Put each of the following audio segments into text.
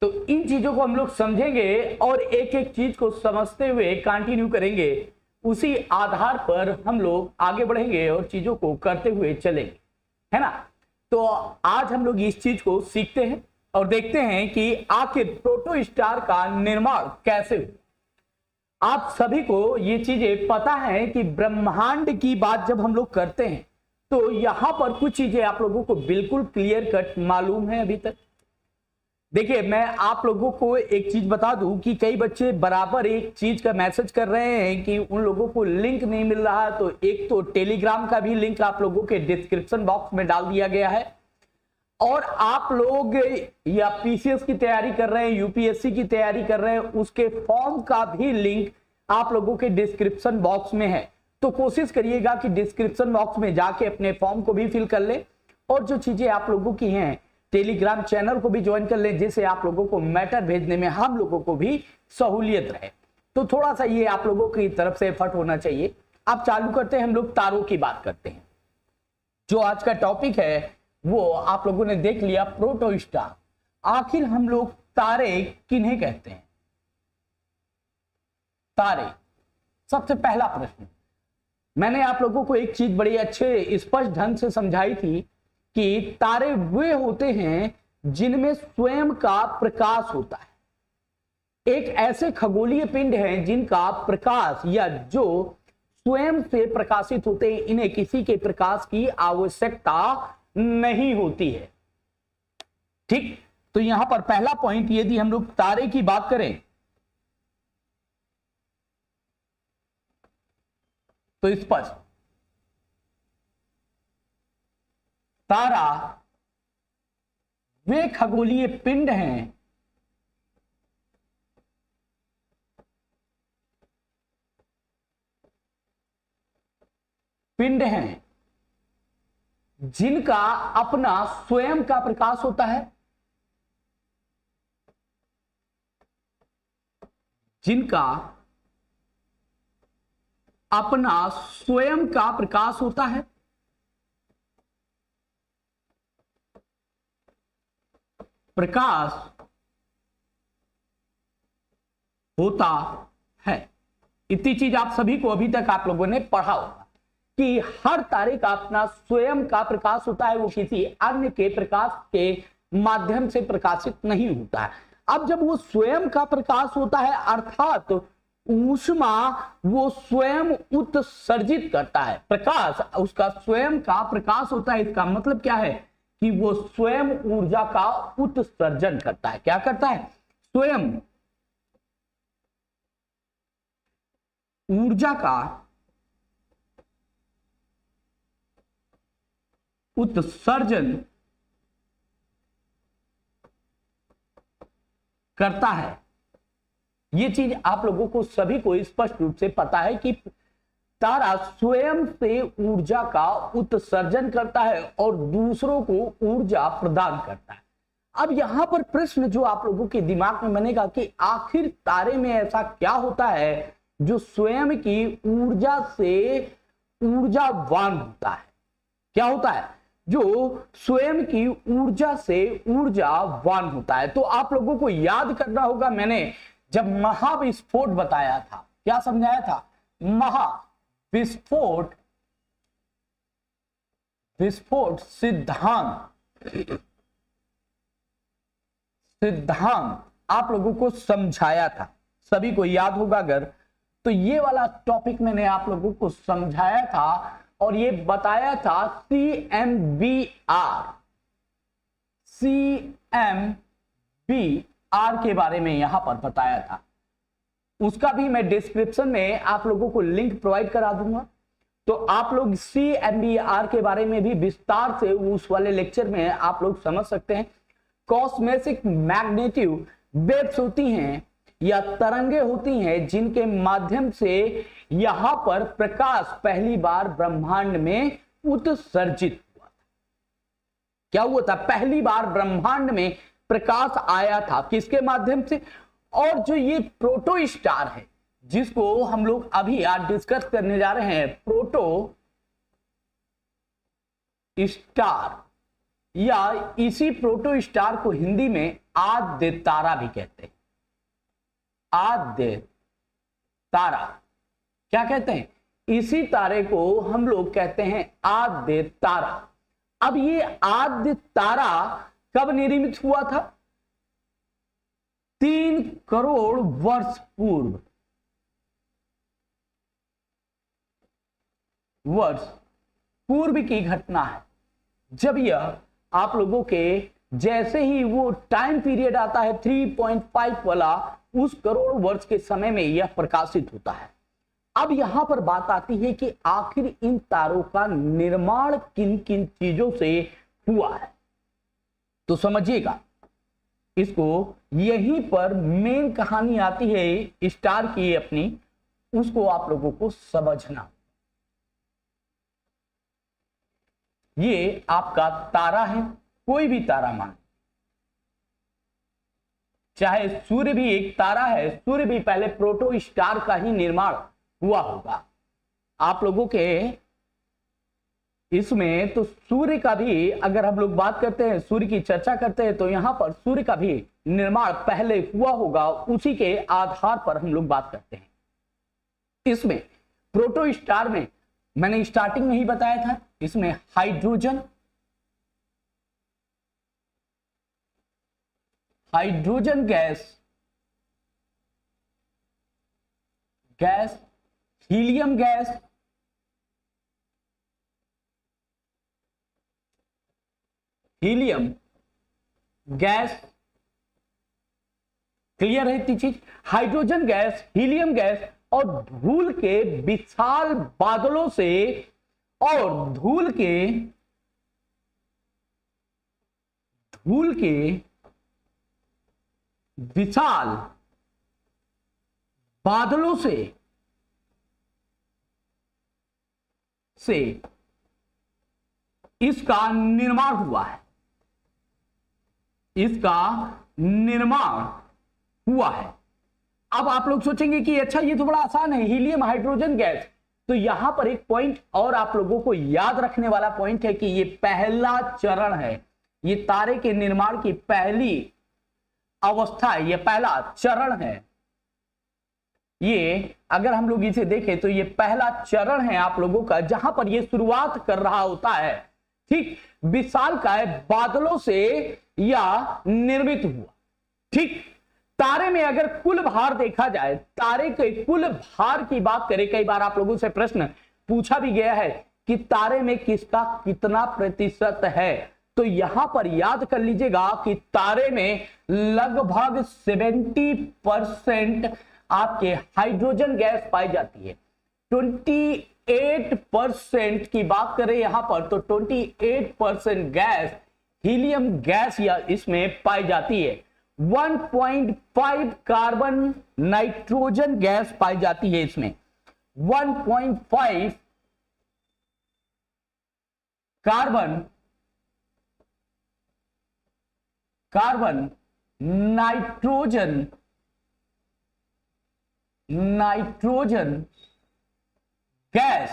तो इन चीजों को हम लोग समझेंगे और एक एक चीज को समझते हुए कंटिन्यू करेंगे, उसी आधार पर हम लोग आगे बढ़ेंगे और चीजों को करते हुए चलेंगे, है ना। तो आज हम लोग इस चीज को सीखते हैं और देखते हैं कि आखिर प्रोटोस्टार का निर्माण कैसे हुआ। आप सभी को ये चीजें पता है कि ब्रह्मांड की बात जब हम लोग करते हैं तो यहां पर कुछ चीजें आप लोगों को बिल्कुल क्लियर कट मालूम है अभी तक। देखिए, मैं आप लोगों को एक चीज बता दूं कि कई बच्चे बराबर एक चीज का मैसेज कर रहे हैं कि उन लोगों को लिंक नहीं मिल रहा है। तो एक तो टेलीग्राम का भी लिंक आप लोगों के डिस्क्रिप्शन बॉक्स में डाल दिया गया है, और आप लोग या पीसीएस की तैयारी कर रहे हैं, यूपीएससी की तैयारी कर रहे हैं, उसके फॉर्म का भी लिंक आप लोगों के डिस्क्रिप्शन बॉक्स में है। तो कोशिश करिएगा कि डिस्क्रिप्शन बॉक्स में जाके अपने फॉर्म को भी फिल कर ले, और जो चीजें आप लोगों की हैं टेलीग्राम चैनल को भी ज्वाइन कर ले, जिससे आप लोगों को मैटर भेजने में हम लोगों को भी सहूलियत रहे। तो थोड़ा सा ये आप लोगों की तरफ से एफर्ट होना चाहिए। अब चालू करते हैं, हम लोग तारों की बात करते हैं। जो आज का टॉपिक है वो आप लोगों ने देख लिया, प्रोटोस्टार। आखिर हम लोग तारे किन्हें कहते हैं? तारे, सबसे पहला प्रश्न मैंने आप लोगों को एक चीज बड़ी अच्छे स्पष्ट ढंग से समझाई थी कि तारे वे होते हैं जिनमें स्वयं का प्रकाश होता है। एक ऐसे खगोलीय पिंड हैं जिनका प्रकाश या जो स्वयं से प्रकाशित होते हैं, इन्हें किसी के प्रकाश की आवश्यकता नहीं होती है। ठीक, तो यहां पर पहला पॉइंट, यदि हम लोग तारे की बात करें तो स्पष्ट, तारा वे खगोलीय पिंड हैं जिनका अपना स्वयं का प्रकाश होता है, जिनका अपना स्वयं का प्रकाश होता है, प्रकाश होता है। इतनी चीज आप सभी को अभी तक आप लोगों ने पढ़ा होगा कि हर तारे का अपना स्वयं का प्रकाश होता है, वो किसी अन्य के प्रकाश के माध्यम से प्रकाशित नहीं होता है। अब जब वो स्वयं का प्रकाश होता है, अर्थात ऊष्मा वो स्वयं उत्सर्जित करता है, प्रकाश उसका स्वयं का प्रकाश होता है। इसका मतलब क्या है कि वो स्वयं ऊर्जा का उत्सर्जन करता है। क्या करता है? स्वयं ऊर्जा का उत्सर्जन करता है। ये चीज आप लोगों को सभी को स्पष्ट रूप से पता है कि तारा स्वयं से ऊर्जा का उत्सर्जन करता है और दूसरों को ऊर्जा प्रदान करता है। अब यहां पर प्रश्न जो आप लोगों के दिमाग में बनेगा कि आखिर तारे में ऐसा क्या होता है जो स्वयं की ऊर्जा से ऊर्जावान होता है? क्या होता है जो स्वयं की ऊर्जा से ऊर्जावान होता है? तो आप लोगों को याद करना होगा, मैंने जब महाविस्फोट बताया था, क्या समझाया था? महाविस्फोट सिद्धांत आप लोगों को समझाया था, सभी को याद होगा अगर। तो ये वाला टॉपिक मैंने आप लोगों को समझाया था और ये बताया था CMBR के बारे में यहां पर बताया था। उसका भी मैं डिस्क्रिप्शन में आप लोगों को लिंक प्रोवाइड करा दूंगा, तो आप लोग CMBR के बारे में भी विस्तार से उस वाले लेक्चर में आप लोग समझ सकते हैं। कॉस्मेटिक मैग्नेटिव वेव्स होती हैं या तरंगे होती हैं जिनके माध्यम से यहां पर प्रकाश पहली बार ब्रह्मांड में उत्सर्जित हुआ था। क्या हुआ था? पहली बार ब्रह्मांड में प्रकाश आया था, किसके माध्यम से? और जो ये प्रोटोस्टार है जिसको हम लोग अभी आज डिस्कस करने जा रहे हैं, प्रोटो स्टार या इसी प्रोटोस्टार को हिंदी में आद्य तारा भी कहते हैं। आद्य तारा क्या कहते हैं? इसी तारे को हम लोग कहते हैं आद्य तारा। अब ये आद्य तारा कब निर्मित हुआ था? 3 करोड़ वर्ष पूर्व की घटना है, जब यह आप लोगों के जैसे ही वो टाइम पीरियड आता है 3.5 वाला, उस करोड़ वर्ष के समय में यह प्रकाशित होता है। अब यहां पर बात आती है कि आखिर इन तारों का निर्माण किन किन चीजों से हुआ है। तो समझिएगा इसको, यहीं पर मेन कहानी आती है स्टार की अपनी, उसको आप लोगों को समझना। ये आपका तारा है, कोई भी तारा मान, चाहे सूर्य भी एक तारा है, सूर्य भी पहले प्रोटो स्टार का ही निर्माण हुआ होगा। आप लोगों के इसमें तो सूर्य का भी, अगर हम लोग बात करते हैं, सूर्य की चर्चा करते हैं, तो यहां पर सूर्य का भी निर्माण पहले हुआ होगा, उसी के आधार पर हम लोग बात करते हैं। इसमें प्रोटो स्टार में मैंने स्टार्टिंग में ही बताया था, इसमें hydrogen gas, helium gas, clear है इतनी चीज? हाइड्रोजन गैस, हीलियम गैस और धूल के विशाल बादलों से, और धूल के विशाल बादलों से इसका निर्माण हुआ है। अब आप लोग सोचेंगे कि अच्छा ये तो बड़ा आसान है, हीलियम हाइड्रोजन गैस। तो यहां पर एक पॉइंट और आप लोगों को याद रखने वाला पॉइंट है कि ये पहला चरण है, ये तारे के निर्माण की पहली अवस्था है, ये पहला चरण है। ये अगर हम लोग इसे देखें तो ये पहला चरण है आप लोगों का, जहां पर ये शुरुआत कर रहा होता है, ठीक, विशालकाय बादलों से या निर्मित हुआ। ठीक, तारे में अगर कुल भार देखा जाए, तारे के कुल भार की बात करें, कई बार आप लोगों से प्रश्न पूछा भी गया है कि तारे में किसका कितना प्रतिशत है, तो यहां पर याद कर लीजिएगा कि तारे में लगभग 70% आपके हाइड्रोजन गैस पाई जाती है। 28% की बात करें यहां पर, तो 28% गैस हीलियम गैस या इसमें पाई जाती है। 1.5 कार्बन नाइट्रोजन गैस पाई जाती है इसमें। 1.5 कार्बन नाइट्रोजन गैस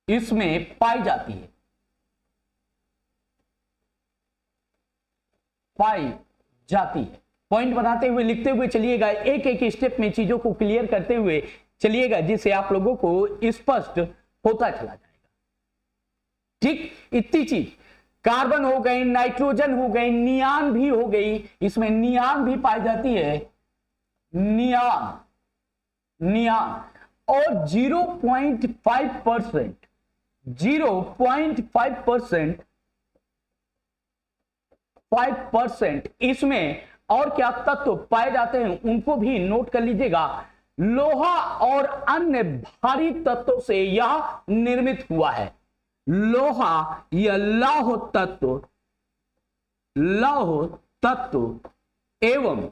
इसमें पाई जाती है, पॉइंट बनाते हुए लिखते हुए चलिएगा, एक एक स्टेप में चीजों को क्लियर करते हुए चलिएगा, जिससे आप लोगों को स्पष्ट होता चला जाएगा। ठीक, इतनी चीज, कार्बन हो गई, नाइट्रोजन हो गई, नियान भी हो गई, इसमें नियान भी पाई जाती है, नियान और 0.5% इसमें और क्या तत्व पाए जाते हैं उनको भी नोट कर लीजिएगा। लोहा और अन्य भारी तत्वों से यह निर्मित हुआ है। लोहा या लौह तत्व एवं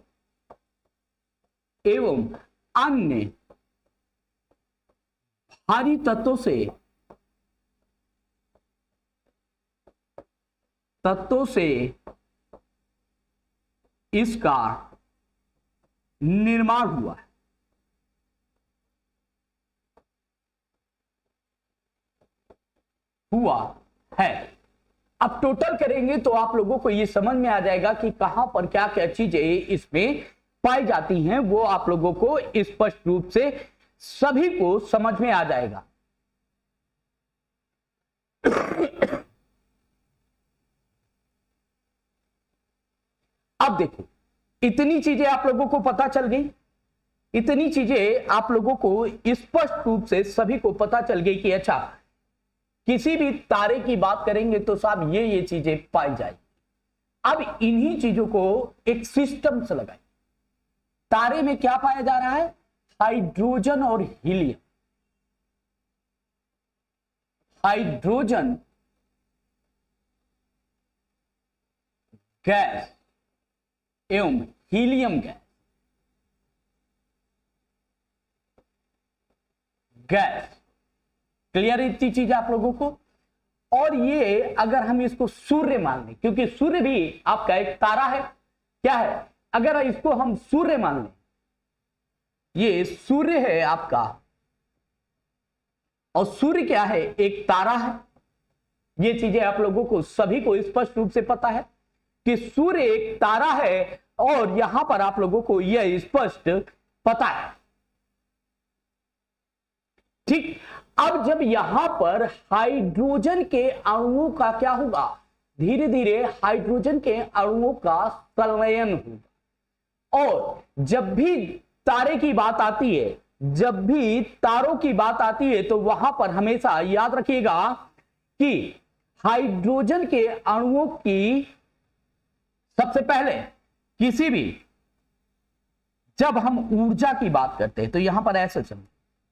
अन्य भारी तत्वों से इसका निर्माण हुआ है। हुआ है। अब टोटल करेंगे तो आप लोगों को ये समझ में आ जाएगा कि कहां पर क्या क्या चीजें इसमें पाई जाती हैं, वो आप लोगों को स्पष्ट रूप से सभी को समझ में आ जाएगा। अब देखो, इतनी चीजें आप लोगों को पता चल गई, इतनी चीजें आप लोगों को स्पष्ट रूप से सभी को पता चल गई कि अच्छा किसी भी तारे की बात करेंगे तो साहब ये चीजें पाई जाए। अब इन्हीं चीजों को एक सिस्टम से लगाए। तारे में क्या पाया जा रहा है? हाइड्रोजन और हीलियम। हाइड्रोजन गैस एवं हीलियम गैस। क्लियर इतनी चीज आप लोगों को। और ये अगर हम इसको सूर्य मान लें, क्योंकि सूर्य भी आपका एक तारा है, क्या है? अगर इसको हम सूर्य मान लें, ये सूर्य है आपका, और सूर्य क्या है? एक तारा है। ये चीजें आप लोगों को सभी को स्पष्ट रूप से पता है कि सूर्य एक तारा है, और यहां पर आप लोगों को यह स्पष्ट पता है। ठीक। अब जब यहां पर हाइड्रोजन के अणुओं का क्या होगा? धीरे धीरे हाइड्रोजन के अणुओं का संलयन होगा। और जब भी तारे की बात आती है, जब भी तारों की बात आती है, तो वहां पर हमेशा याद रखिएगा कि हाइड्रोजन के अणुओं की सबसे पहले किसी भी, जब हम ऊर्जा की बात करते हैं तो यहां पर ऐसे चले,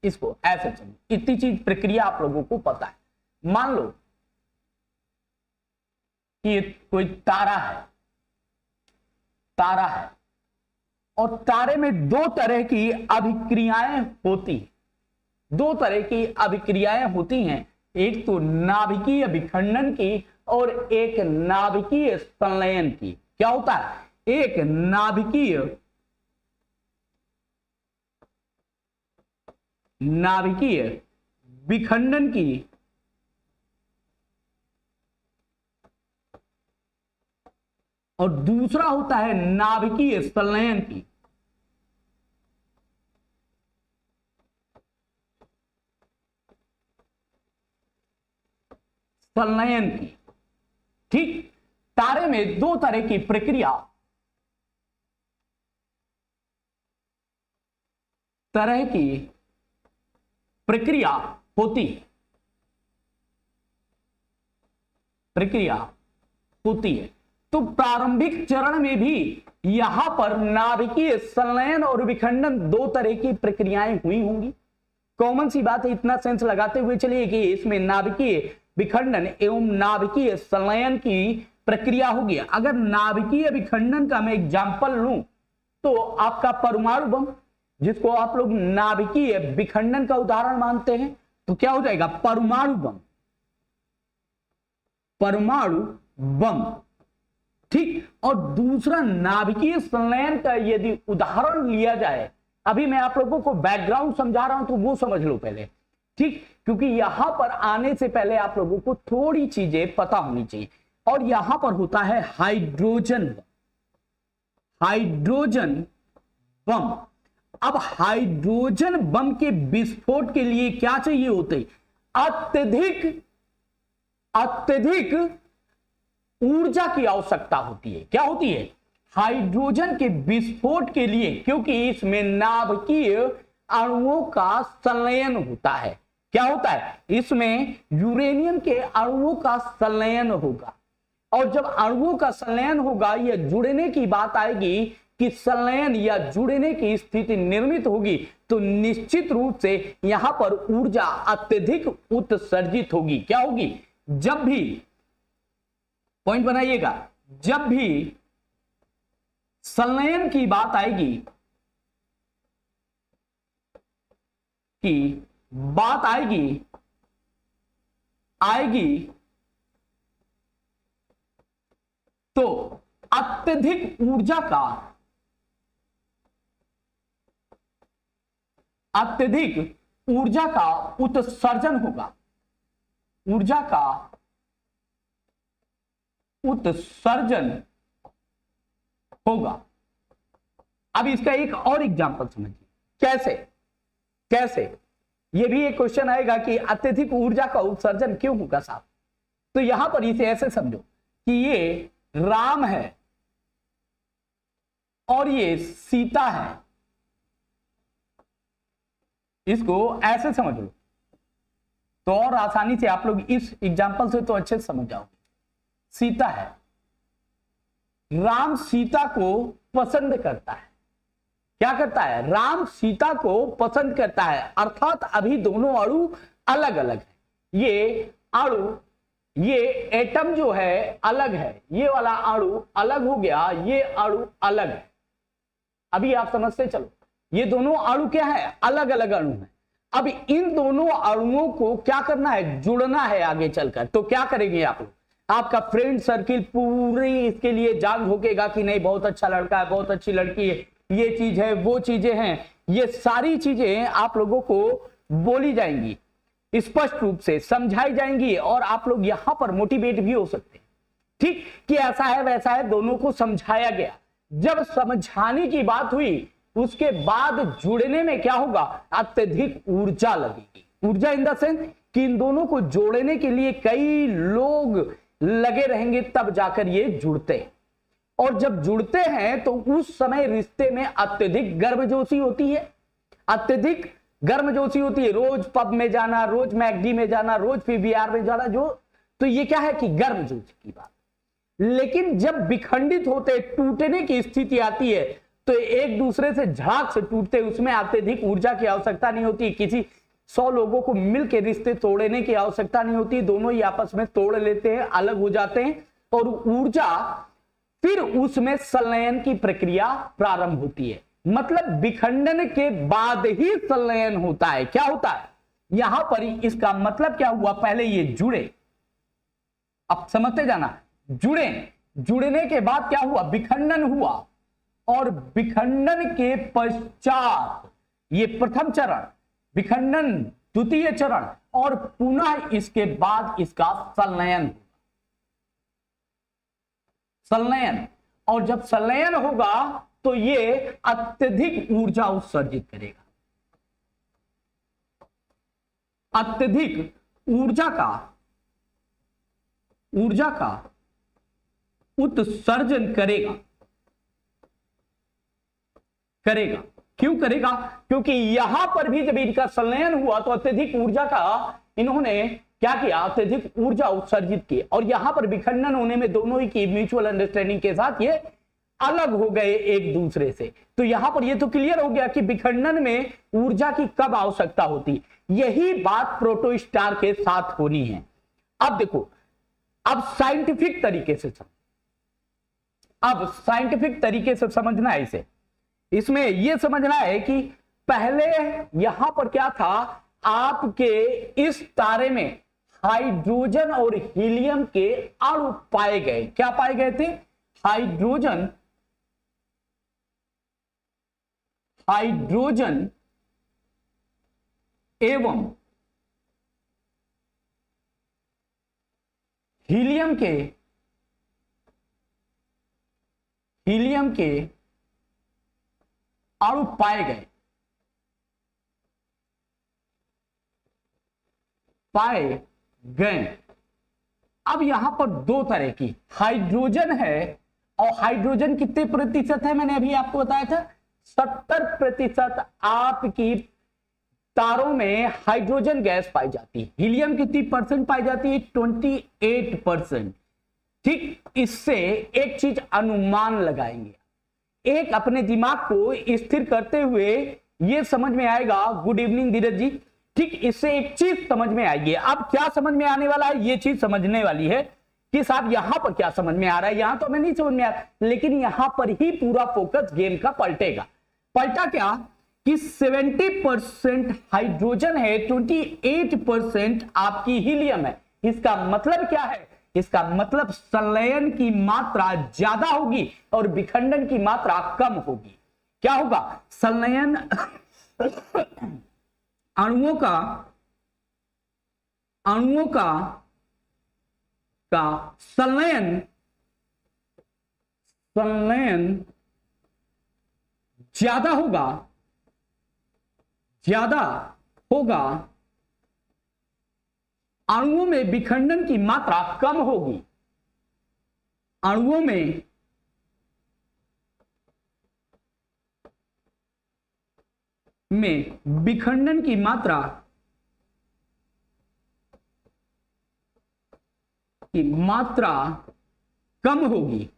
इसको ऐसे चले, इतनी चीज प्रक्रिया आप लोगों को पता है। मान लो कि कोई तारा है, तारा है, और तारे में दो तरह की अभिक्रियाएं होती हैं। दो तरह की अभिक्रियाएं होती हैं, एक तो नाभिकीय विखंडन की और एक नाभिकीय संलयन की। क्या होता है? एक नाभिकीय विखंडन की और दूसरा होता है नाभिकीय संलयन की। संलयन की। ठीक। तारे में दो तरह की प्रक्रिया होती है। तो प्रारंभिक चरण में भी यहां पर नाभिकीय संलयन और विखंडन दो तरह की प्रक्रियाएं हुई होंगी। कॉमन सी बात है, इतना सेंस लगाते हुए चलिए कि इसमें नाभिकीय विखंडन एवं नाभिकीय संलयन की प्रक्रिया होगी। अगर नाभिकीय विखंडन का मैं एग्जांपल लूं तो आपका परमाणु बम, जिसको आप लोग नाभिकीय विखंडन का उदाहरण मानते हैं, तो क्या हो जाएगा? परमाणु बम। ठीक। और दूसरा नाभिकीय संलयन का यदि उदाहरण लिया जाए, अभी मैं आप लोगों को बैकग्राउंड समझा रहा हूं तो वो समझ लो पहले। ठीक। क्योंकि यहां पर आने से पहले आप लोगों को थोड़ी चीजें पता होनी चाहिए। और यहां पर होता है हाइड्रोजन बम। अब हाइड्रोजन बम के विस्फोट के लिए क्या चाहिए होते? अत्यधिक ऊर्जा की आवश्यकता होती है। क्या होती है? हाइड्रोजन के विस्फोट के लिए, क्योंकि इसमें नाभिकीय अणुओं का संलयन होता है। क्या होता है? इसमें यूरेनियम के अणुओं का संलयन होगा। और जब अणुओं का संलयन होगा या जुड़ने की बात आएगी कि संलयन या जुड़ने की स्थिति निर्मित होगी, तो निश्चित रूप से यहां पर ऊर्जा अत्यधिक उत्सर्जित होगी। क्या होगी? जब भी, पॉइंट बनाइएगा, जब भी संलयन की बात आएगी तो अत्यधिक ऊर्जा का उत्सर्जन होगा। ऊर्जा का उत्सर्जन होगा। अब इसका एक और एग्जांपल समझिए, कैसे कैसे ये भी एक क्वेश्चन आएगा कि अत्यधिक ऊर्जा का उत्सर्जन क्यों होगा साहब। तो यहां पर इसे ऐसे समझो कि ये राम है और ये सीता है, इसको ऐसे समझ लो तो और आसानी से आप लोग इस एग्जांपल से तो अच्छे से समझ जाओगे। सीता है, राम सीता को पसंद करता है। क्या करता है? राम सीता को पसंद करता है, अर्थात अभी दोनों अणु अलग अलग है। ये अणु, ये एटम जो है अलग है, ये वाला अणु अलग हो गया, ये अणु अलग है। अभी आप समझते चलो, ये दोनों अणु क्या है? अलग अलग अणु है। अब इन दोनों अणुओं को क्या करना है? जुड़ना है आगे चलकर। तो क्या करेंगे आप लोग? आपका फ्रेंड सर्किल पूरी इसके लिए जाग भोगेगा कि नहीं बहुत अच्छा लड़का है, बहुत अच्छी लड़की है, ये चीज है, वो चीजें हैं, ये सारी चीजें आप लोगों को बोली जाएंगी, स्पष्ट रूप से समझाई जाएंगी और आप लोग यहां पर मोटिवेट भी हो सकते हैं। ठीक कि ऐसा है वैसा है, दोनों को समझाया गया। जब समझाने की बात हुई उसके बाद जुड़ने में क्या होगा? अत्यधिक ऊर्जा लगेगी। ऊर्जा इन द सेंस कि इन दोनों को जोड़ने के लिए कई लोग लगे रहेंगे, तब जाकर ये जुड़ते हैं। और जब जुड़ते हैं तो उस समय रिश्ते में अत्यधिक गर्मजोशी होती है, अत्यधिक गर्मजोशी होती है। रोज पब में जाना, रोज मैकडी में जाना, रोज पीवीआर में जाना, जो तो ये क्या है कि गर्मजोशी की बात। लेकिन जब विखंडित होते, टूटने की स्थिति आती है तो एक दूसरे से झाग से टूटते, उसमें अत्यधिक ऊर्जा की आवश्यकता नहीं होती। किसी 100 लोगों को मिलकर रिश्ते तोड़ने की आवश्यकता नहीं होती, दोनों ही आपस में तोड़ लेते हैं, अलग हो जाते हैं और ऊर्जा फिर उसमें संलयन की प्रक्रिया प्रारंभ होती है। मतलब विखंडन के बाद ही संलयन होता है। क्या होता है यहां पर? इसका मतलब क्या हुआ? पहले ये जुड़े, अब समझते जाना, जुड़ने के बाद क्या हुआ? विखंडन हुआ और विखंडन के पश्चात ये प्रथम चरण, विखंडन द्वितीय चरण और पुनः इसके बाद इसका संलयन। संलयन, और जब संलयन होगा तो ये अत्यधिक ऊर्जा उत्सर्जित करेगा। अत्यधिक ऊर्जा का उत्सर्जन करेगा। क्यों करेगा? क्योंकि यहां पर भी जब इनका संलयन हुआ तो अत्यधिक ऊर्जा का इन्होंने क्या किया? अत्यधिक ऊर्जा उत्सर्जित की। और यहां पर विखंडन होने में दोनों ही की म्यूचुअल अंडरस्टैंडिंग के साथ ये अलग हो गए एक दूसरे से। तो यहां पर ये तो क्लियर हो गया कि विखंडन में ऊर्जा की कब आवश्यकता होती। यही बात प्रोटोस्टार के साथ होनी है। अब देखो, अब साइंटिफिक तरीके से समझना है इसे। इसमें यह समझना है कि पहले यहां पर क्या था? आपके इस तारे में हाइड्रोजन और हीलियम के अणु पाए गए। क्या पाए गए थे? हाइड्रोजन एवं हीलियम के अणु पाए गए। अब यहां पर दो तरह की हाइड्रोजन है, और हाइड्रोजन कितने प्रतिशत है? मैंने अभी आपको बताया था 70% आपकी तारों में हाइड्रोजन गैस पाई जाती है। हीलियम कितनी परसेंट पाई जाती है? 28%। ठीक, इससे एक चीज अनुमान लगाएंगे, एक अपने दिमाग को स्थिर करते हुए ये समझ में आएगा। गुड इवनिंग धीरज जी। ठीक, इससे एक चीज समझ में आएगी। अब क्या समझ में आने वाला है? ये चीज समझने वाली है कि साहब यहां पर क्या समझ में आ रहा है। यहां तो हमें नहीं समझ में आ रहा, लेकिन यहां पर ही पूरा फोकस गेम का पलटेगा। पलटा क्या कि 70% हाइड्रोजन है, 28% आपकी हीलियम है। इसका मतलब क्या है? इसका मतलब संलयन की मात्रा ज्यादा होगी और विखंडन की मात्रा कम होगी। क्या होगा? संलयन अणुओं का अणुओं का संलयन ज्यादा होगा, अणुओं में विखंडन की मात्रा कम होगी। अणुओं में विखंडन की मात्रा कम होगी।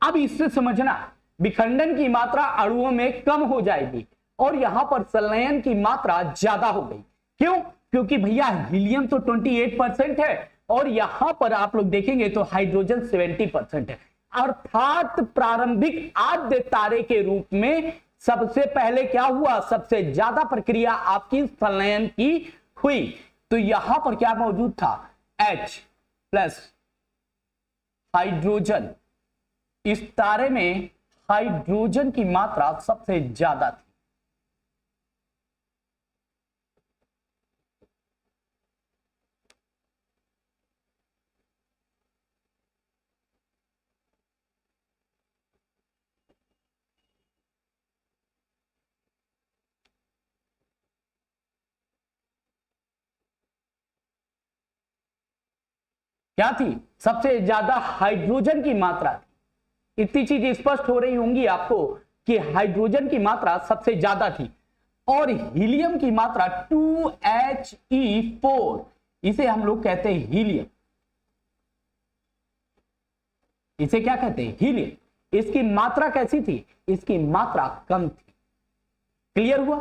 अब इससे समझना, विखंडन की मात्रा अणुओं में कम हो जाएगी और यहां पर संलयन की मात्रा ज्यादा हो गई। क्यों? क्योंकि भैया हीलियम तो 28% है और यहां पर आप लोग देखेंगे तो हाइड्रोजन 70% है। अर्थात प्रारंभिक आद्य तारे के रूप में सबसे पहले क्या हुआ, सबसे ज्यादा प्रक्रिया आपकी संलयन की हुई। तो यहां पर क्या मौजूद था, H प्लस हाइड्रोजन। इस तारे में हाइड्रोजन की मात्रा सबसे ज्यादा थी। क्या थी? सबसे ज्यादा हाइड्रोजन की मात्रा थी। इतनी चीज स्पष्ट हो रही होंगी आपको कि हाइड्रोजन की मात्रा सबसे ज्यादा थी और हीलियम की मात्रा 2He4, इसे हम लोग कहते हैं हीलियम। इसे क्या कहते हैं, हीलियम। इसकी मात्रा कैसी थी, इसकी मात्रा कम थी। क्लियर हुआ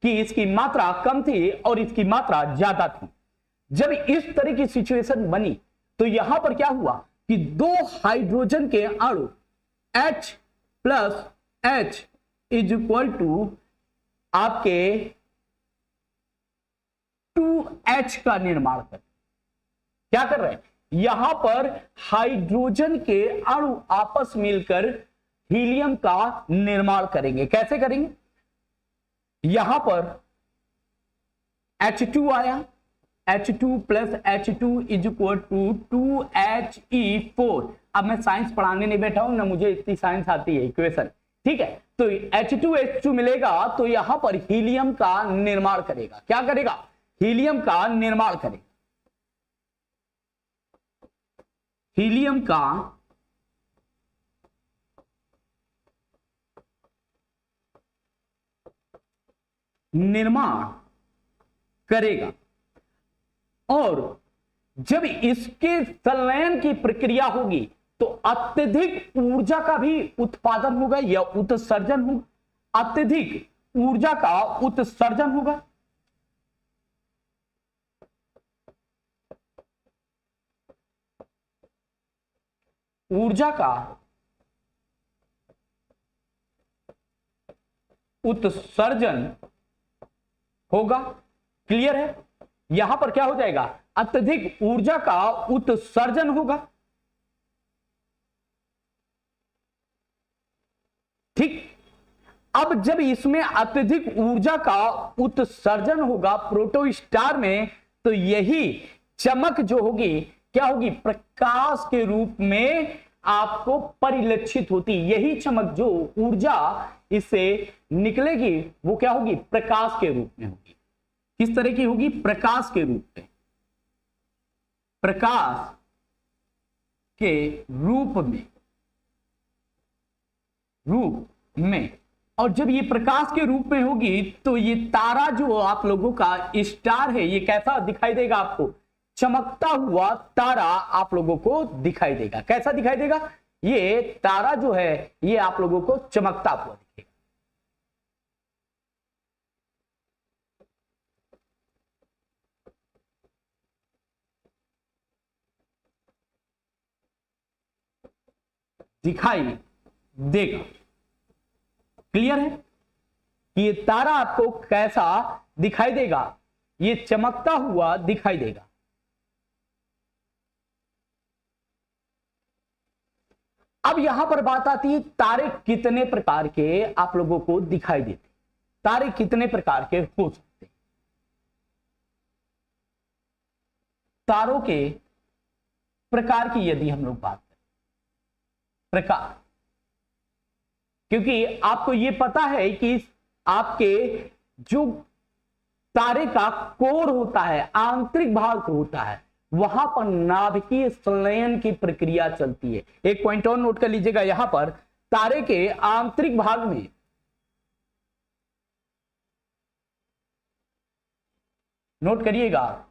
कि इसकी मात्रा कम थी और इसकी मात्रा ज्यादा थी। जब इस तरह की सिचुएशन बनी तो यहां पर क्या हुआ कि दो हाइड्रोजन के अणु H plus H is equal to आपके 2H का निर्माण कर। क्या कर रहे हैं, यहां पर हाइड्रोजन के अणु आपस मिलकर हीलियम का निर्माण करेंगे। कैसे करेंगे, यहां पर H2 आया, H2 plus H2 is equal to 2He4। अब मैं साइंस पढ़ाने नहीं बैठा हूं ना, मुझे इतनी साइंस आती है इक्वेशन, ठीक है। तो H2H2 मिलेगा तो यहां पर हीलियम का निर्माण करेगा। क्या करेगा, हीलियम का निर्माण करेगा। हीलियम का निर्माण करेगा और जब इसके संलयन की प्रक्रिया होगी तो अत्यधिक ऊर्जा का भी उत्पादन होगा या उत्सर्जन होगा। अत्यधिक ऊर्जा का उत्सर्जन होगा। ऊर्जा का उत्सर्जन होगा। क्लियर है, यहां पर क्या हो जाएगा, अत्यधिक ऊर्जा का उत्सर्जन होगा। ठीक, अब जब इसमें अत्यधिक ऊर्जा का उत्सर्जन होगा प्रोटोस्टार में, तो यही चमक जो होगी क्या होगी, प्रकाश के रूप में आपको परिलक्षित होती। यही चमक जो ऊर्जा इससे निकलेगी वो क्या होगी, प्रकाश के रूप में होगी। किस तरह की होगी, प्रकाश के रूप में। प्रकाश के रूप में और जब ये प्रकाश के रूप में होगी तो ये तारा जो आप लोगों का स्टार है, ये कैसा दिखाई देगा आपको, चमकता हुआ तारा आप लोगों को दिखाई देगा। कैसा दिखाई देगा, ये तारा जो है ये आप लोगों को चमकता हुआ दिखेगा। दिखाई देगा। क्लियर है कि ये तारा आपको कैसा दिखाई देगा, ये चमकता हुआ दिखाई देगा। अब यहां पर बात आती है तारे कितने प्रकार के आप लोगों को दिखाई देते। तारे कितने प्रकार के हो सकते हैं? तारों के प्रकार की यदि हम लोग बात करें, प्रकार, क्योंकि आपको यह पता है कि आपके जो तारे का कोर होता है, आंतरिक भाग होता है, वहां पर नाभिकीय संलयन की प्रक्रिया चलती है। एक पॉइंट और नोट कर लीजिएगा, यहां पर तारे के आंतरिक भाग में नोट करिएगा,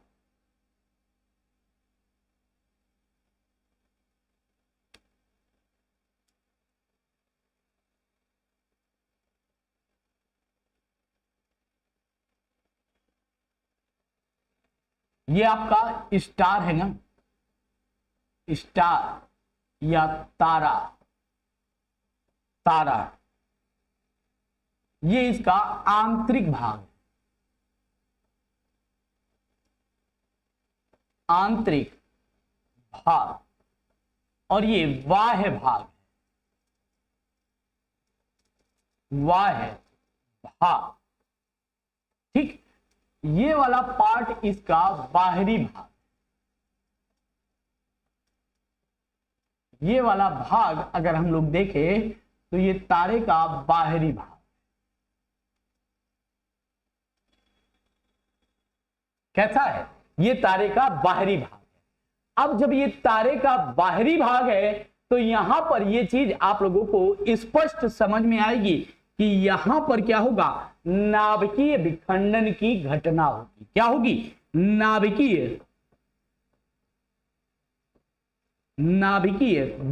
ये आपका स्टार है ना, स्टार या तारा, तारा ये इसका आंतरिक भाग, आंतरिक भाग, और ये बाह्य भाग, बाह्य भाग, ठीक। ये वाला पार्ट इसका बाहरी भाग, ये वाला भाग अगर हम लोग देखें तो ये तारे का बाहरी भाग, कैसा है? ये तारे का बाहरी भाग है। अब जब ये तारे का बाहरी भाग है तो यहां पर ये चीज आप लोगों को स्पष्ट समझ में आएगी कि यहां पर क्या होगा, नाभिकीय विखंडन की घटना होगी। क्या होगी? नाभिकीय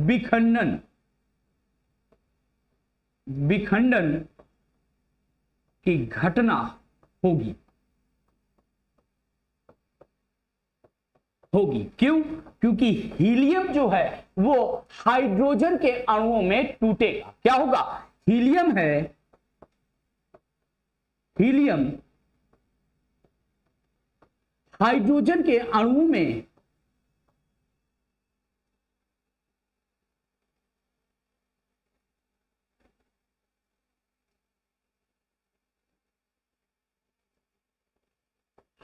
विखंडन, विखंडन की घटना होगी। क्यों? क्योंकि हीलियम जो है वो हाइड्रोजन के अणुओं में टूटेगा। क्या होगा? हीलियम है, हीलियम हाइड्रोजन के अणुओं में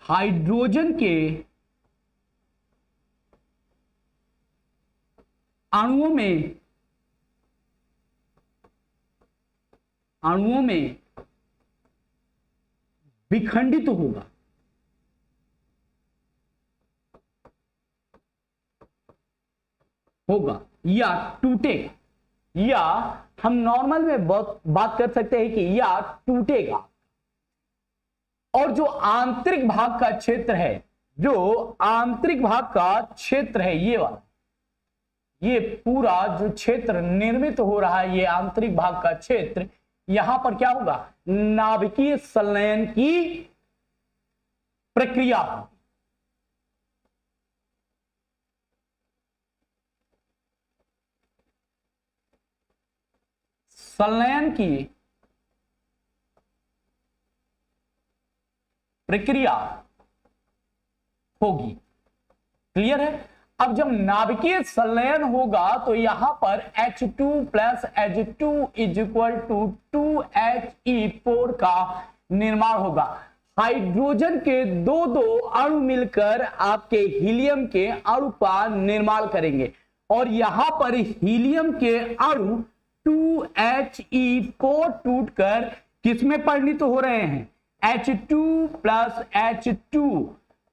हाइड्रोजन के अणुओं में विखंडित होगा या टूटेगा, या हम नॉर्मल में बात कर सकते हैं कि या टूटेगा। और जो आंतरिक भाग का क्षेत्र है, जो आंतरिक भाग का क्षेत्र है, ये वाला, ये पूरा जो क्षेत्र निर्मित हो रहा है, ये आंतरिक भाग का क्षेत्र, यहां पर क्या होगा? नाभिकीय संलयन की प्रक्रिया होगी। संलयन की प्रक्रिया होगी। क्लियर है? अब जब नाभिकीय संलयन होगा तो यहां पर H2 plus H2 is equal to 2He4 का निर्माण होगा। हाइड्रोजन के दो अणु मिलकर आपके हीलियम के अणु का निर्माण करेंगे, और यहां पर हीलियम के अणु 2He4 टूटकर किसमें परिणित हो रहे हैं? H2 plus H2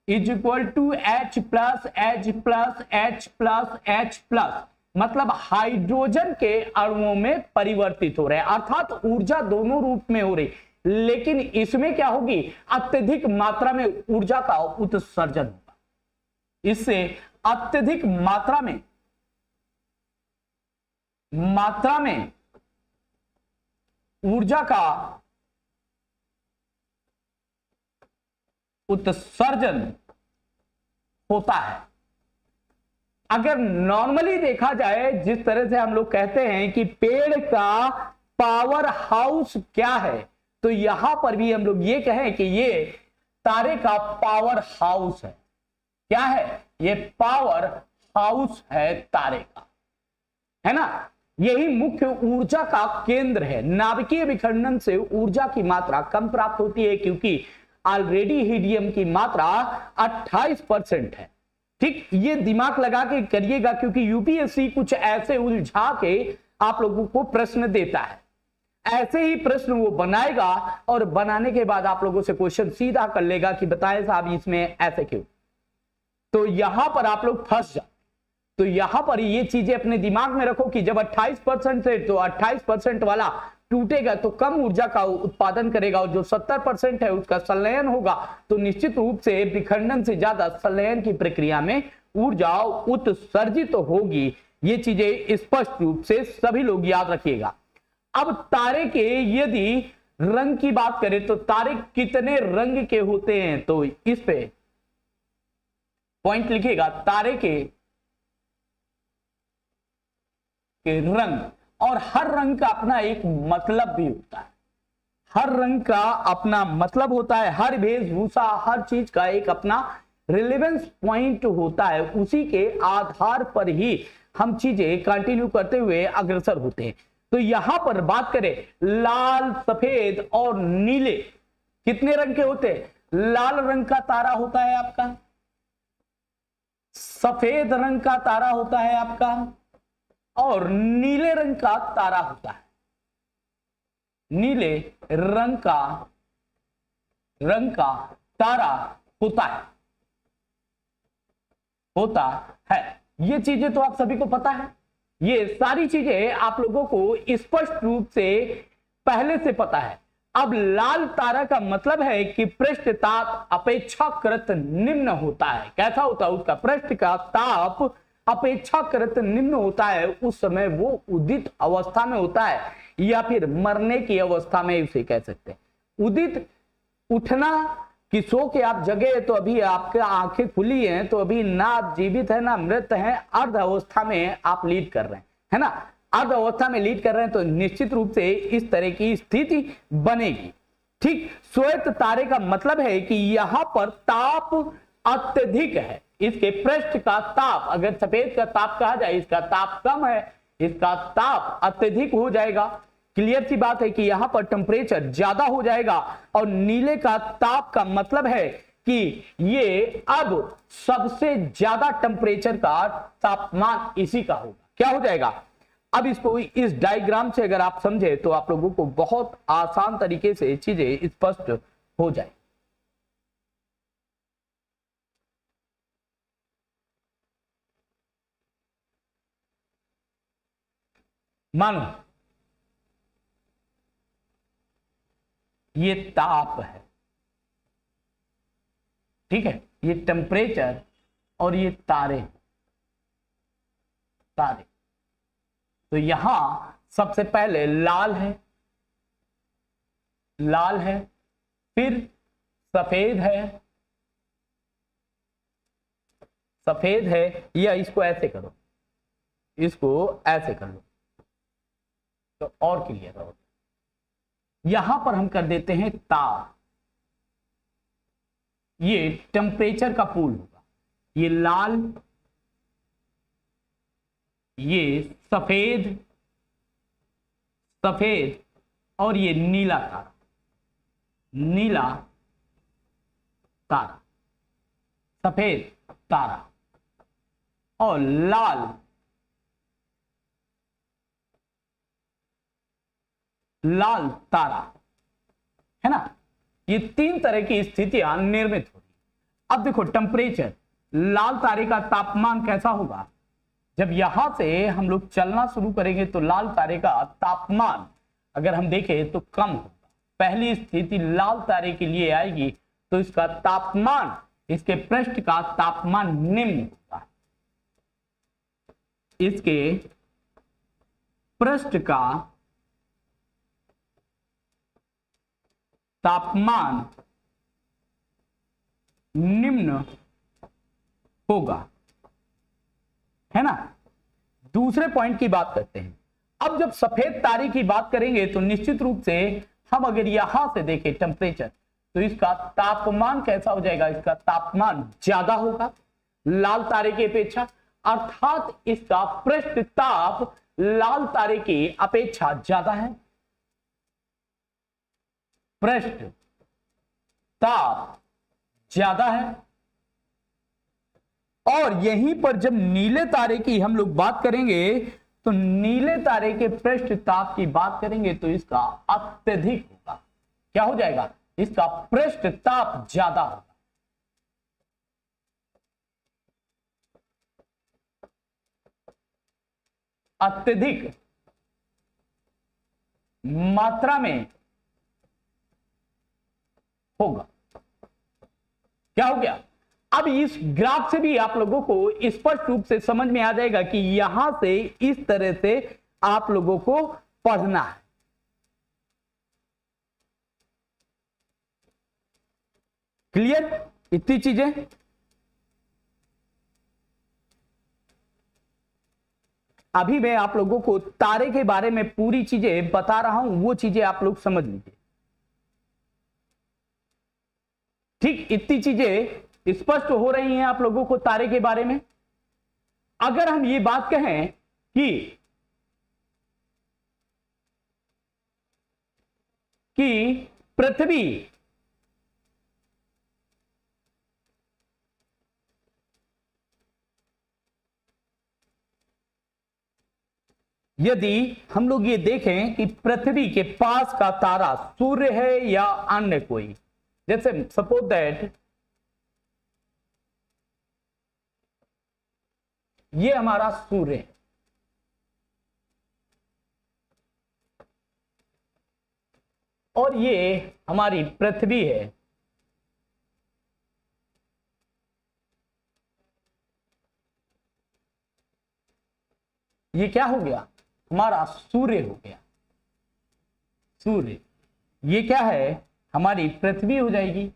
is equal to H plus H plus H plus H plus, मतलब हाइड्रोजन के अणुओं में परिवर्तित हो रहे हैं, अर्थात ऊर्जा दोनों रूप में हो रही, लेकिन इसमें क्या होगी? अत्यधिक मात्रा में ऊर्जा का उत्सर्जन होगा। इससे अत्यधिक मात्रा में ऊर्जा का उत्सर्जन होता है। अगर नॉर्मली देखा जाए, जिस तरह से हम लोग कहते हैं कि पेड़ का पावर हाउस क्या है, तो यहां पर भी हम लोग ये कहें कि ये तारे का पावर हाउस है। क्या है? ये पावर हाउस है तारे का, है ना। यही मुख्य ऊर्जा का केंद्र है। नाभिकीय विखंडन से ऊर्जा की मात्रा कम प्राप्त होती है क्योंकि ऑलरेडी हीलियम की मात्रा 28% है। ठीक, ये दिमाग लगा के करिएगा क्योंकि यूपीएससी कुछ ऐसे उलझा के आप लोगों को प्रश्न देता है। ऐसे ही प्रश्न वो बनाएगा और बनाने के बाद आप लोगों से क्वेश्चन सीधा कर लेगा कि बताएं साहब इसमें ऐसे क्यों। तो यहां पर आप लोग फंस जाओ। तो यहां पर ये चीजें अपने दिमाग में रखो कि जब 28% है तो 28% वाला टूटेगा तो कम ऊर्जा का उत्पादन करेगा और जो 70% है उसका संलयन होगा तो निश्चित रूप से विखंडन से ज्यादा संलयन की प्रक्रिया में ऊर्जा उत्सर्जित तो होगी। ये चीजें स्पष्ट रूप से सभी लोग याद रखिएगा। अब तारे के यदि रंग की बात करें तो तारे कितने रंग के होते हैं, तो इस पे पॉइंट लिखिएगा। तारे के रंग, और हर रंग का अपना एक मतलब भी होता है। हर रंग का अपना मतलब होता है, हर वेशभूषा, हर चीज का एक अपना रिलेवेंस पॉइंट होता है। उसी के आधार पर ही हम चीजें कंटिन्यू करते हुए अग्रसर होते हैं। तो यहां पर बात करें लाल, सफेद और नीले कितने रंग के होते हैं? लाल रंग का तारा होता है आपका, सफेद रंग का तारा होता है आपका, और नीले रंग का तारा होता है। नीले रंग का तारा होता है। ये चीजें तो आप सभी को पता है। ये सारी चीजें आप लोगों को स्पष्ट रूप से पहले से पता है। अब लाल तारा का मतलब है कि पृष्ठ ताप अपेक्षाकृत निम्न होता है। कैसा होता है? उसका पृष्ठ का ताप अपेक्षाकृत निम्न होता है। उस समय वो उदित अवस्था में होता है या फिर मरने की अवस्था में उसे कह सकते हैं। उदित उठना कि सो के आप जगे तो अभी आपके आंखें खुली हैं, तो अभी ना आप जीवित है ना मृत हैं, अर्ध अवस्था में आप लीड कर रहे हैं, है ना। अर्ध अवस्था में लीड कर रहे हैं तो निश्चित रूप से इस तरह की स्थिति बनेगी। ठीक, श्वेत तारे का मतलब है कि यहां पर ताप अत्यधिक है। इसके पृष्ठ का ताप, अगर सफेद का ताप कहा जाए, इसका ताप कम है, इसका ताप अत्यधिक हो जाएगा। क्लियर सी बात है कि यहां पर टेम्परेचर ज्यादा हो जाएगा। और नीले का ताप का मतलब है कि ये अब सबसे ज्यादा टेम्परेचर का तापमान इसी का होगा। क्या हो जाएगा? अब इसको इस डायग्राम से अगर आप समझे तो आप लोगों को बहुत आसान तरीके से चीजें स्पष्ट हो जाए। मानो ये ताप है, ठीक है, ये टेम्परेचर और ये तारे। तो यहां सबसे पहले लाल है, फिर सफेद है, या इसको ऐसे करो, इसको ऐसे कर लो तो और क्लियर हो। यहां पर हम कर देते हैं ताप। ये टेम्परेचर का पूल होगा। ये लाल, ये सफेद और ये नीला तारा, सफेद तारा और लाल तारा, है ना। ये तीन तरह की स्थितियां निर्मित होगी। अब देखो टेम्परेचर, लाल तारे का तापमान कैसा होगा? जब यहां से हम लोग चलना शुरू करेंगे तो लाल तारे का तापमान अगर हम देखें तो कम होगा। पहली स्थिति लाल तारे के लिए आएगी तो इसका तापमान, इसके पृष्ठ का तापमान निम्न होगा। इसके पृष्ठ का तापमान निम्न होगा, है ना। दूसरे पॉइंट की बात करते हैं। अब जब सफेद तारे की बात करेंगे तो निश्चित रूप से हम अगर यहां से देखें टेम्परेचर तो इसका तापमान कैसा हो जाएगा? इसका तापमान ज्यादा होगा लाल तारे की अपेक्षा, अर्थात इसका पृष्ठ ताप लाल तारे की अपेक्षा ज्यादा है? पृष्ठ ताप ज्यादा है। और यहीं पर जब नीले तारे की हम लोग बात करेंगे तो नीले तारे के पृष्ठ ताप की बात करेंगे तो इसका अत्यधिक होगा। क्या हो जाएगा? इसका पृष्ठ ताप ज्यादा होगा। अत्यधिक मात्रा में होगा। क्या हो गया? अब इस ग्राफ से भी आप लोगों को स्पष्ट रूप से समझ में आ जाएगा कि यहां से इस तरह से आप लोगों को पढ़ना है। क्लियर? इतनी चीजें अभी मैं आप लोगों को तारे के बारे में पूरी चीजें बता रहा हूं, वो चीजें आप लोग समझ लीजिए। ठीक, इतनी चीजें स्पष्ट हो रही हैं आप लोगों को तारे के बारे में। अगर हम ये बात कहें कि पृथ्वी यदि हम लोग ये देखें कि पृथ्वी के पास का तारा सूर्य है या अन्य कोई, जैसे सपोज दैट ये हमारा सूर्य है और ये हमारी पृथ्वी है। ये क्या हो गया? हमारा सूर्य हो गया। सूर्य ये क्या है? हमारी पृथ्वी हो जाएगी।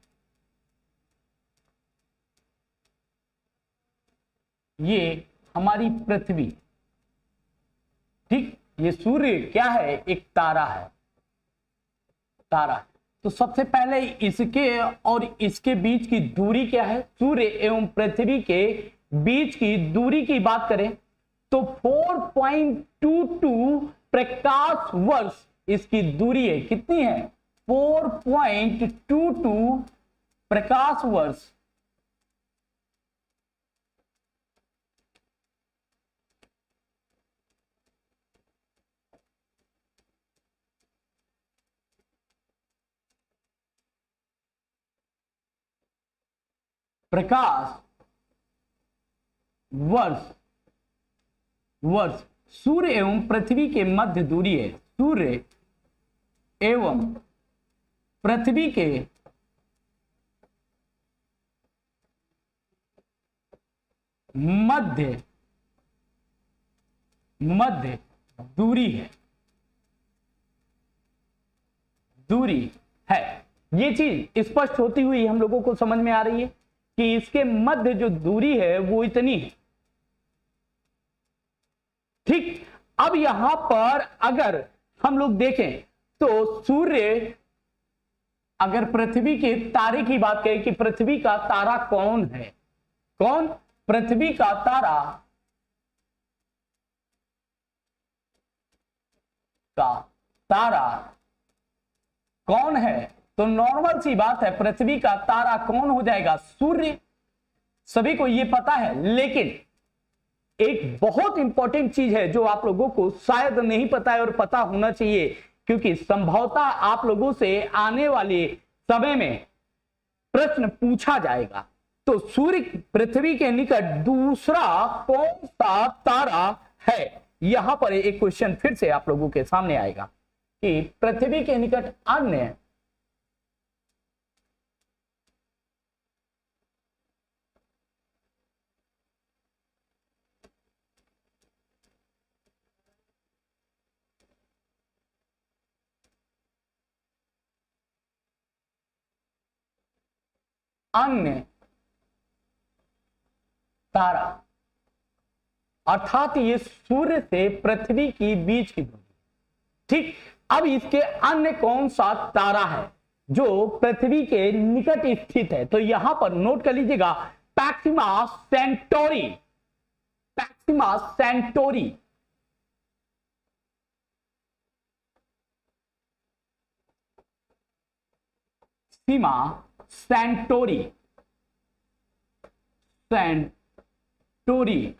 ये हमारी पृथ्वी। ठीक, ये सूर्य क्या है? एक तारा है। तारा। तो सबसे पहले इसके और इसके बीच की दूरी क्या है? सूर्य एवं पृथ्वी के बीच की दूरी की बात करें तो 4.22 प्रकाश वर्ष इसकी दूरी है। कितनी है? 4.22 प्रकाश वर्ष। प्रकाश वर्ष सूर्य एवं पृथ्वी के मध्य दूरी है। सूर्य एवं पृथ्वी के मध्य दूरी है। दूरी है। ये चीज स्पष्ट होती हुई हम लोगों को समझ में आ रही है कि इसके मध्य जो दूरी है वो इतनी है। ठीक, अब यहां पर अगर हम लोग देखें तो सूर्य, अगर पृथ्वी के तारे की बात करें कि पृथ्वी का तारा कौन है? कौन? पृथ्वी का तारा कौन है? तो नॉर्मल सी बात है, पृथ्वी का तारा कौन हो जाएगा? सूर्य। सभी को यह पता है। लेकिन एक बहुत इंपॉर्टेंट चीज है जो आप लोगों को शायद नहीं पता है और पता होना चाहिए, क्योंकि संभवतः आप लोगों से आने वाले समय में प्रश्न पूछा जाएगा। तो सूर्य पृथ्वी के निकट दूसरा कौन सा तारा है? यहां पर एक क्वेश्चन फिर से आप लोगों के सामने आएगा कि पृथ्वी के निकट अन्य तारा, अर्थात ये सूर्य से पृथ्वी की बीच की दूरी। ठीक, अब इसके अन्य कौन सा तारा है जो पृथ्वी के निकट स्थित है? तो यहां पर नोट कर लीजिएगा, Proxima Centauri. Proxima Centauri Proxima Centauri, Centauri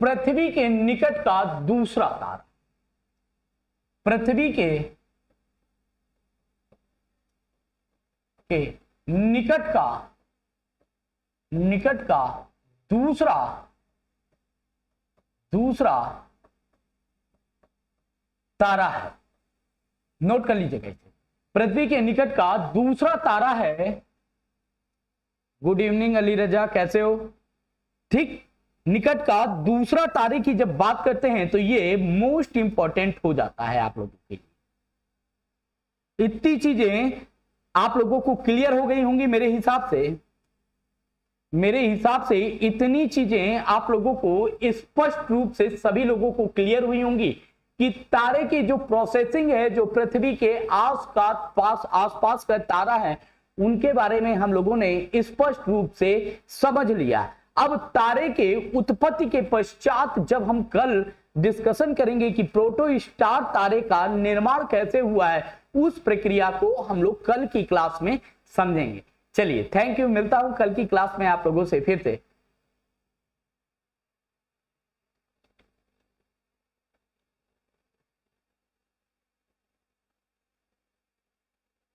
पृथ्वी के निकट का दूसरा तारा, पृथ्वी के निकट का दूसरा तारा है। नोट कर लीजिएगा इसे, पृथ्वी के निकट का दूसरा तारा है। गुड इवनिंग अली रजा, कैसे हो? ठीक, निकट का दूसरा तारे की जब बात करते हैं तो ये मोस्ट इंपॉर्टेंट हो जाता है आप लोगों के लिए। इतनी चीजें आप लोगों को क्लियर हो गई होंगी मेरे हिसाब से इतनी चीजें आप लोगों को स्पष्ट रूप से सभी लोगों को क्लियर हुई होंगी कि तारे की जो प्रोसेसिंग है, जो पृथ्वी के आसपास का तारा है, उनके बारे में हम लोगों ने स्पष्ट रूप से समझ लिया। अब तारे के उत्पत्ति के पश्चात जब हम कल डिस्कशन करेंगे कि प्रोटोस्टार तारे का निर्माण कैसे हुआ है, उस प्रक्रिया को हम लोग कल की क्लास में समझेंगे। चलिए, थैंक यू, मिलता हूं कल की क्लास में आप लोगों से फिर से।